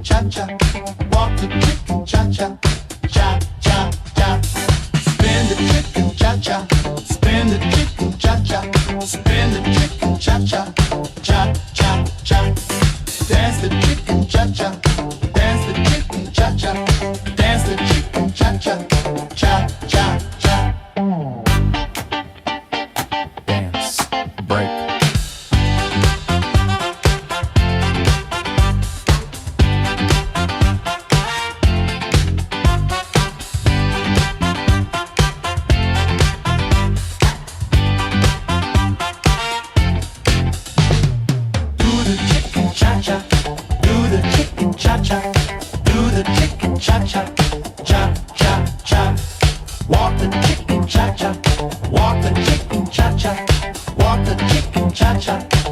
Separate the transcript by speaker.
Speaker 1: cha-cha. Walk the chicken cha-cha. Cha-cha-cha. Spin the chicken cha-cha. Spin the chicken cha-cha. Spin the chicken cha-cha. Cha-cha-cha. Dance the chicken cha-cha. Dance the chicken cha-cha. Dance the chicken cha-cha. Cha-cha-cha.
Speaker 2: Dance, break.
Speaker 1: Cha-cha, do the chicken cha-cha, do the chicken cha-cha, cha-cha-cha. Walk the chicken cha-cha, walk the chicken cha-cha, walk the chicken cha-cha.